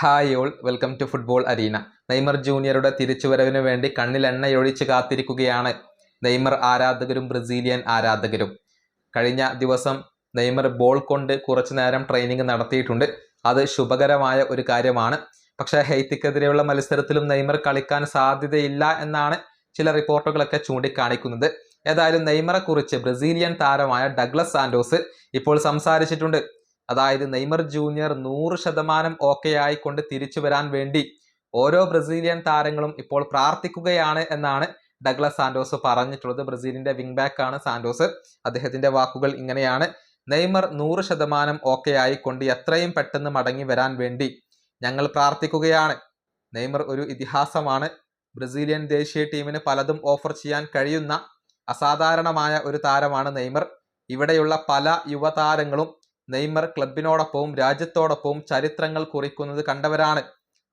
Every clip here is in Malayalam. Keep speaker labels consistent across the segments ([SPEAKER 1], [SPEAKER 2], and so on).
[SPEAKER 1] Hi all, welcome to football arena. Neymar ജൂനിയറുടെ തിരിച്ചുവരവിനു വേണ്ടി കണ്ണിൽ എണ്ണയൊഴിച്ച് കാത്തിരിക്കുകയാണ് നെയ്മർ ആരാധകരും ബ്രസീലിയൻ ആരാധകരും. കഴിഞ്ഞ ദിവസം നെയ്മർ ബോൾ കൊണ്ട് കുറച്ചു നേരം ട്രെയിനിങ് നടത്തിയിട്ടുണ്ട്. അത് ശുഭകരമായ ഒരു കാര്യമാണ്. പക്ഷേ ഹെയ്ത്തിക്കെതിരെയുള്ള മത്സരത്തിലും നെയ്മർ കളിക്കാൻ സാധ്യതയില്ല എന്നാണ് ചില റിപ്പോർട്ടുകളൊക്കെ ചൂണ്ടിക്കാണിക്കുന്നത്. ഏതായാലും നെയ്മറെ കുറിച്ച് ബ്രസീലിയൻ താരമായ ഡഗ്ലസ് സാന്റോസ് ഇപ്പോൾ സംസാരിച്ചിട്ടുണ്ട്. അതായത് നെയ്മർ ജൂനിയർ 100% ഓക്കെ ആയിക്കൊണ്ട് തിരിച്ചു വരാൻ വേണ്ടി ഓരോ ബ്രസീലിയൻ താരങ്ങളും ഇപ്പോൾ പ്രാർത്ഥിക്കുകയാണ് എന്നാണ് ഡഗ്ലസ് സാന്റോസ് പറഞ്ഞിട്ടുള്ളത്. ബ്രസീലിന്റെ വിങ് ബാക്ക് ആണ് സാന്റോസ്. അദ്ദേഹത്തിന്റെ വാക്കുകൾ ഇങ്ങനെയാണ്: നെയ്മർ 100% ഓക്കെ ആയിക്കൊണ്ട് എത്രയും പെട്ടെന്ന് മടങ്ങി വരാൻ വേണ്ടി ഞങ്ങൾ പ്രാർത്ഥിക്കുകയാണ്. നെയ്മർ ഒരു ഇതിഹാസമാണ്. ബ്രസീലിയൻ ദേശീയ ടീമിന് പലതും ഓഫർ ചെയ്യാൻ കഴിയുന്ന അസാധാരണമായ ഒരു താരമാണ് നെയ്മർ. ഇവിടെയുള്ള പല യുവതാരങ്ങളും നെയ്മർ ക്ലബിനോടൊപ്പവും രാജ്യത്തോടൊപ്പവും ചരിത്രങ്ങൾ കുറിക്കുന്നത് കണ്ടവരാണ്.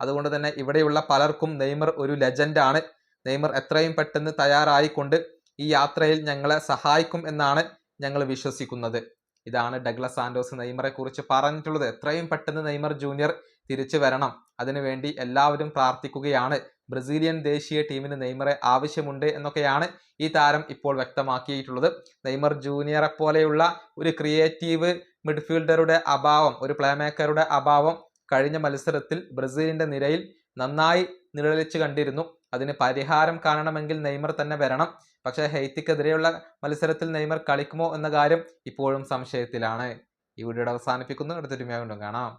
[SPEAKER 1] അതുകൊണ്ട് തന്നെ ഇവിടെയുള്ള പലർക്കും നെയ്മർ ഒരു ലെജൻഡാണ്. നെയ്മർ എത്രയും പെട്ടെന്ന് തയ്യാറായിക്കൊണ്ട് ഈ യാത്രയിൽ ഞങ്ങളെ സഹായിക്കും എന്നാണ് ഞങ്ങൾ വിശ്വസിക്കുന്നത്. ഇതാണ് ഡഗ്ലസ് സാന്റോസ് നെയ്മറെ കുറിച്ച് പറഞ്ഞിട്ടുള്ളത്. എത്രയും പെട്ടെന്ന് നെയ്മർ ജൂനിയർ തിരിച്ചു വരണം, അതിനുവേണ്ടി എല്ലാവരും പ്രാർത്ഥിക്കുകയാണ്. ബ്രസീലിയൻ ദേശീയ ടീമിന് നെയ്മറെ ആവശ്യമുണ്ട് എന്നൊക്കെയാണ് ഈ താരം ഇപ്പോൾ വ്യക്തമാക്കിയിട്ടുള്ളത്. നെയ്മർ ജൂനിയറെ പോലെയുള്ള ഒരു ക്രിയേറ്റീവ് മിഡ്ഫീൽഡറുടെ അഭാവം, ഒരു പ്ലേ മേക്കറുടെ അഭാവം കഴിഞ്ഞ മത്സരത്തിൽ ബ്രസീലിന്റെ നിരയിൽ നന്നായി നിഴലിച്ചു കണ്ടിരുന്നു. അതിന് പരിഹാരം കാണണമെങ്കിൽ നെയ്മർ തന്നെ വരണം. പക്ഷേ ഹെയ്ത്തിക്കെതിരെയുള്ള മത്സരത്തിൽ നെയ്മർ കളിക്കുമോ എന്ന കാര്യം ഇപ്പോഴും സംശയത്തിലാണ്. ഈ വീഡിയോ അവസാനിപ്പിക്കുന്നു. അടുത്തൊരു വീഡിയോ കാണാം.